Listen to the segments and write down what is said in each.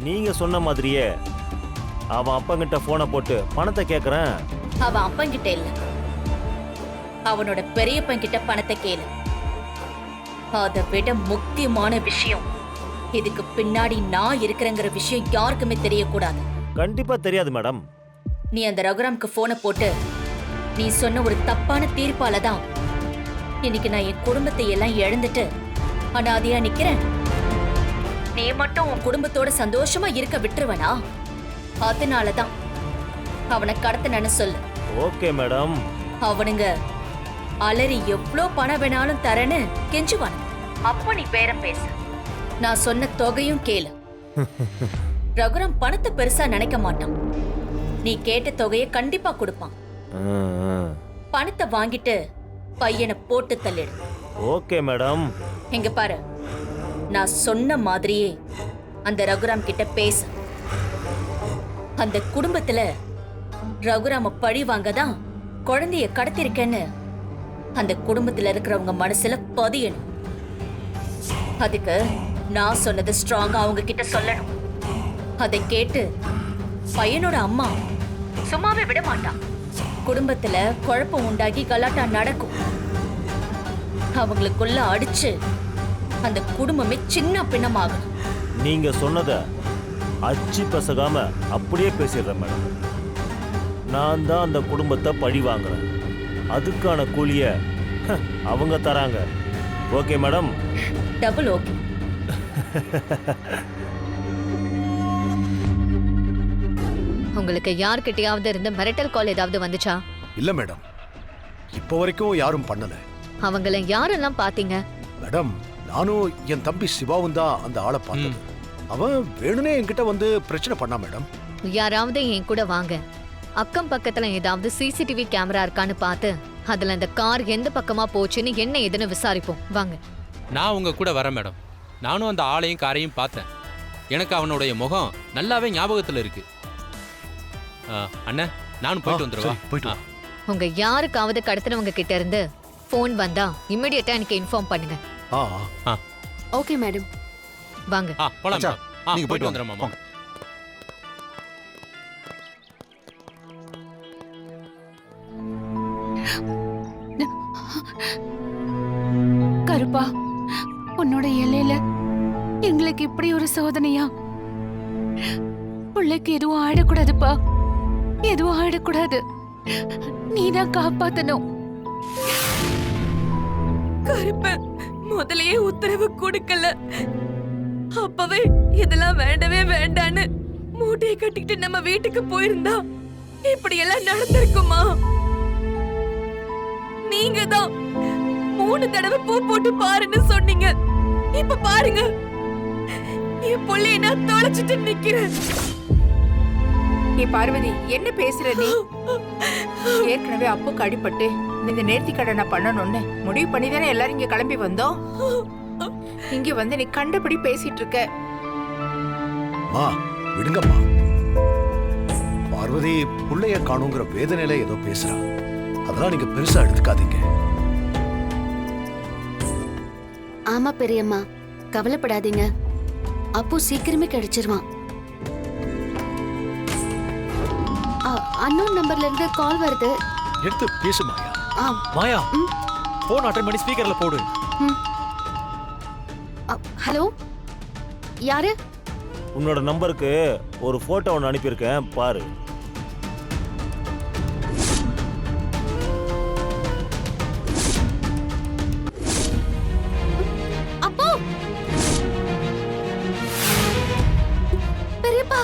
நீங்க சொன்ன மாதிரியே அவன் அப்பங்கிட்ட போனை போட்டு பணத்தை கேக்குறேன். அவன் அப்பங்கிட்ட இல்ல, அவனோட பெரியப்பங்கிட்ட பணத்தை கேளு. அதை விட முக்கியமான விஷயம், இதுக்கு பின்னாடி நான் இருக்கிறேங்கிற விஷயம் யாருக்குமே தெரியக்கூடாது. கண்டிப்பா தெரியாது மேடம். நீ அந்த ரகுராம்க்கு போனை போட்டு நீ சொன்ன ஒரு தப்பான தீர்ப்பால தான் இன்னைக்கு நான் என் குடும்பத்தை எல்லாம் இழந்துட்டு அனாதையா நிக்கிறேன். நீ மட்டும் உன் குடும்பத்தோட சந்தோஷமா இருக்க விட்டுருவனா? அதனாலதான் அவனை கடத்தினு சொல்லு. Okay madam. அவனுங்க அலறி எவ்வளோ பணம் வேணாலும் தரேன்னு கெஞ்சுவானு. அப்ப நீ பேரம் பேசு. நான் சொன்ன தொகையும் கேளு. ரகுராம் பணத்தை பெருசா நினைக்க மாட்டான். நீ கேட்ட தொகையை கண்டிப்பா கொடுப்பான். பணத்தை வாங்கிட்டு பையனை போட்டு தள்ளிடு. Okay madam. இங்க பாரு, நான் சொன்ன மாதிரியே அந்த ரகுராம் கிட்ட பேசு. அந்த குடும்பத்துல ரகுராம பழி வாங்கதான் குழந்தைய கடத்திருக்கேன்னு அந்த குடும்பத்துல இருக்கிறவங்க மனசுல பதியணும். அதுக்கு நான் சொன்னது ஸ்ட்ராங்கா அவங்க கிட்ட சொல்லணும். அதை கேட்டு பையனோட அம்மா சும்மாவே விட மாட்டான். குடும்பத்துல குழப்பம் உண்டாகி கலாட்டா நடக்கும். அவங்களுக்குள்ள அடிச்சு அந்த குடும்பமே சின்ன பின்னமாகணும். நீங்க சொன்னத அச்சு பசகாம அப்படியே பேசிடுறேன் மேடம். நான் தான் அந்த குடும்பத்தை பழி வாங்குறேன். அதுக்கான கூலிய அவங்க தராங்க. Okay madam? Double okay. உங்களுக்கு யார்கிட்டயாவது இருந்து மிரட்டல் கால் ஏதாவது வந்துச்சா? இல்ல மேடம், இப்போ வரைக்கும் யாரும் பண்ணல. அவங்கள யாரெல்லாம் பாத்தீங்க? மேடம், நானும் என் தம்பி சிவாவும் தான் அந்த ஆளை பார்த்தது. அவன் வேணுனே என்கிட்ட வந்து பிரச்சனை பண்ணா மேடம். யாராவது என் கூட வாங்க. அக்கம் பக்கத்துல ஏதாவது சிசிடிவி கேமரா இருக்கான்னு பார்த்து அதுல இந்த கார் எந்த பக்கமா போச்சுன்னு என்ன ஏதுன்னு விசாரிப்போம். வாங்க. நான் உங்க கூட வரேன் மேடம். நானும் அந்த ஆளையும் காரையும் பார்த்தேன். எனக்கு அவனுடைய முகம் நல்லாவே ஞாபகத்துல இருக்கு. அண்ணா, நானும் போயிட்டு வந்துடுவா. போயிட்டு வா. உங்க யாருக்காவது கடத்தினவங்க கிட்ட இருந்து போன் வந்தா இமிடியேட்டா எனக்கு இன்ஃபார்ம் பண்ணுங்க. Okay madam. வாங்க. போலாம். அச்சா, நீங்க போயிட்டு வந்துடுறேன் மாமா. கருப்பா, உன்னோட எல்லையில எங்களுக்கு இப்படி ஒரு சோதனையா? பிள்ளைக்கு எதுவும் ஆயிடக்கூடாதுப்பா, எதுவும் ஆயிடக்கூடாது. நீதான் காப்பாத்தணும். கருப்ப முதலையே உத்தரவு கொடுக்கல. அப்பவே இதெல்லாம் வேண்டவே வேண்டான்னு மூட்டையை கட்டிக்கிட்டு நம்ம வீட்டுக்கு போயிருந்தா இப்படி எல்லாம் நடந்திருக்குமா? நீங்க தான் 3 தடவை பூ போட்டு பாருன்னு சொன்னீங்க. இப்ப பாருங்க, என் புள்ளைய நான் தொலைச்சிட்டு நிக்கிறேன். நீ பார்வதி, என்ன பேசுற நீ? ஏற்கனவே அப்புக்கு அடிபட்டு இந்த நேர்த்தி கடனை பண்ணணும்னு முடிவு பண்ணி தானே எல்லாரும் இங்க கிளம்பி வந்தோம். இங்க வந்து நீ கண்டபடி பேசிட்டு இருக்க. விடுங்கம்மா. பார்வதி புள்ளைய காணுங்கிற வேதனையில ஏதோ பேசுறா. அதெல்லாம் நீங்க பெருசா எடுத்துக்காதீங்க. ஆமா பெரியம்மா, கவலைப்படாதீங்க. அப்போ சீக்கிரமே கிடைச்சிருவான். அன்னோன் நம்பர்ல இருந்து கால் வருது. எடுத்து பேசு மாயா. மாயா, போன் அட்டெண்ட் பண்ணி ஸ்பீக்கர்ல போடு. ஹலோ, யாரு? உன்னோட நம்பருக்கு ஒரு போட்டோ ஒன்று அனுப்பியிருக்கேன், பாரு. அப்போ பெரியப்பா,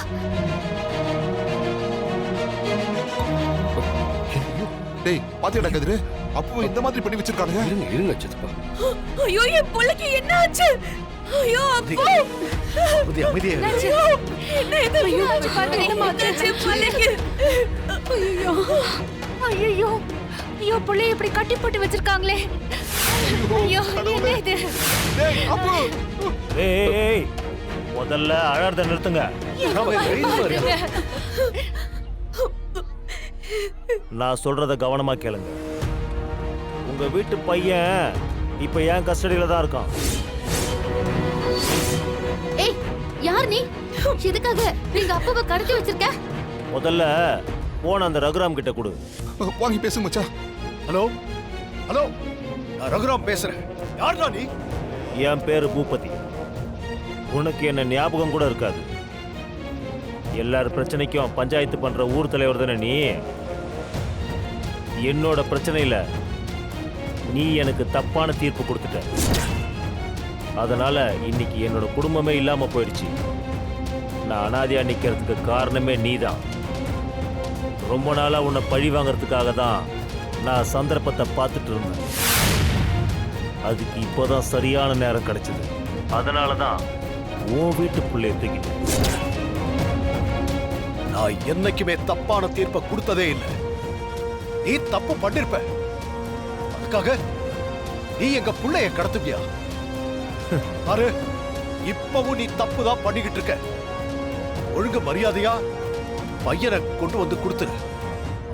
டேய் பாத்தியடா கதிரு, அப்போ இந்த மாதிரி பண்ணி வச்சிருக்கானுங்க. இருங்க சித்தப்பா. ஐயோ, என் புள்ளைக்கு என்ன ஆச்சு? ஐயோ அப்போ, அமைதியா இரு. என்ன இது? ஐயோ புள்ளைக்கு. ஐயோ ஐயோ ஐயோ, புள்ளைய இப்படி கட்டி போட்டு வச்சிருக்காங்களே. ஐயோ, என்ன இது? டேய் அப்போ, ஏய், முதல்ல அழறத நிறுத்துங்க. நான் சொல்றத கவனமா கேளுங்க. உங்க வீட்டு பையன் இப்ப என் கஸ்டடியில தான் இருக்கான். ஏய், யார் நீ? எதுக்காக எங்க அப்பாவை கடத்தி வச்சிருக்க? முதல்ல போன அந்த ரகுராம் கிட்ட கொடு. வாங்கி பேசுங்க மச்சான். ஹலோ ஹலோ, நான் ரகுராம் பேசுறேன். யார்டா நீ? என் பேரு பூபதி. உனக்கு என்ன ஞாபகம் கூட இருக்காது. எல்லார் பிரச்சனைக்கும் பஞ்சாயத்து பண்ற ஊர் தலைவர் தானே நீ. என்னோட பிரச்சனையில நீ எனக்கு தப்பான தீர்ப்பு கொடுத்துட்ட. அதனால இன்னைக்கு என்னோட குடும்பமே இல்லாம போயிடுச்சு. நான் அனாதையா நிக்கிறதுக்கு காரணமே நீதான். ரொம்ப நாளா உன்னை பழி வாங்கறதுக்காக தான் நான் சந்தர்ப்பத்தை பார்த்துட்டு இருந்தேன். அதுக்கு இப்போதான் சரியான நேரம் கிடைச்சது. அதனால தான் உன் வீட்டு பிள்ளைய தூக்கிட்டேன். நான் என்னைக்குமே தப்பான தீர்ப்பை கொடுத்ததே இல்லை. நீ தப்பு பண்ணிருப்ப, அதுக்காக நீ எங்க புள்ளைய கடத்துவியா? பாரு, இப்பவும் நீ தப்பு தான் பண்ணிக்கிட்டு இருக்க. ஒழுங்கு மரியாதையா பையனை கொண்டு வந்து கொடுத்துரு.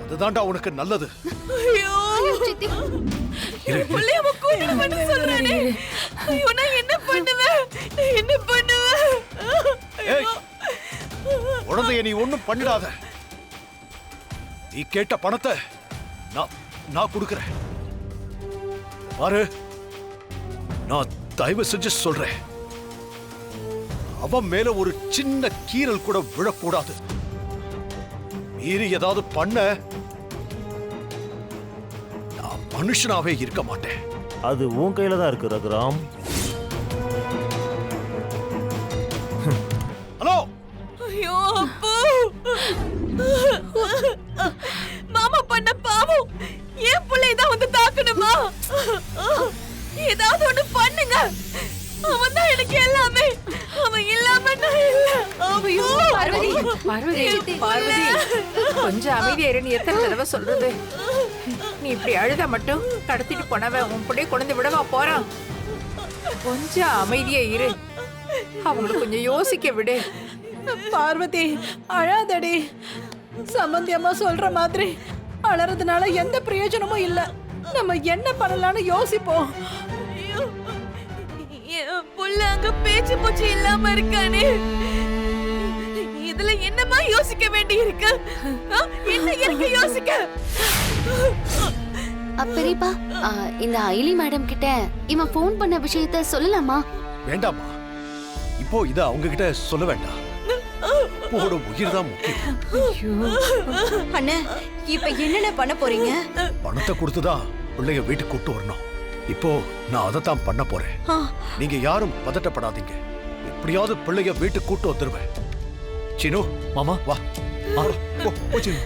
அதுதான்டா உனக்கு நல்லது. ஐயோ சித்தி, புள்ளைய கூட்டிட்டு வந்து சொல்றானே. ஐயோ நான் என்ன பண்ணுவேன்? என்ன பண்ணுவேன்? ஏய், குழந்தைய நீ ஒண்ணும் பண்ணிடாத. நீ கேட்ட பணத்தை நான் கொடுக்கிறேன். பாரு, நான் தயவு செஞ்சு சொல்றேன், அவன் மேல ஒரு சின்ன கீறல் கூட விழக்கூடாது. மீறி ஏதாவது பண்ண நான் மனுஷனாவே இருக்க மாட்டேன். அது உன் கையில தான் இருக்கு ரகுராம். ஹலோ. ஐயோ அப்பா, மாமா பண்ண பாவம் ஏன் பிள்ளை தான் வந்து தாக்கணுமா? ஏதாவது ஒண்ணு பண்ணுங்க. அவன் தான் எனக்கு எல்லாமே. அவன் இல்லாம நான் இல்ல. ஐயோ பார்வதி, பார்வதி, பார்வதி, கொஞ்சம் அமைதியா இரு. நீ எத்தனை தடவை சொல்றது? நீ இப்படி அழுத மட்டும் கடத்திட்டு போனவன் உன் பிள்ளைய கொண்டு விடவா போறான்? கொஞ்சம் அமைதியா இரு. அவங்களை கொஞ்சம் யோசிக்க விடு. பார்வதி, அழாதடி. சம்பந்தி அம்மா சொல்ற மாதிரி அழறதுனால எந்த பிரயோஜனமும் இல்ல. நம்ம என்ன பண்ணலாம்னு யோசிப்போம். என் புள்ள அங்க பேச்சு பூச்சி இல்லாம இருக்கானே. இதுல என்னமா யோசிக்க வேண்டி இருக்கு? என்ன இருக்கு யோசிக்க? பெரியப்பா, இந்த ஐலி மேடம் கிட்ட இவன் போன் பண்ண விஷயத்த சொல்லலாமா? வேண்டாமா, இப்போ இத அவங்க கிட்ட சொல்ல வேண்டாம். போட உயிர் தான் முக்கியம். அண்ணே, இப்ப என்னென்ன பண்ண போறீங்க? பணத்தை கொடுத்துதான் பிள்ளைய வீட்டுக்கு கூட்டு வரணும். இப்போ நான் அதைத்தான் பண்ண போறேன். நீங்க யாரும் பதட்டப்படாதீங்க. எப்படியாவது பிள்ளைய வீட்டுக்கு கூட்டு வந்துருவேன். சினு மாமா வா. போ, போ, சினு.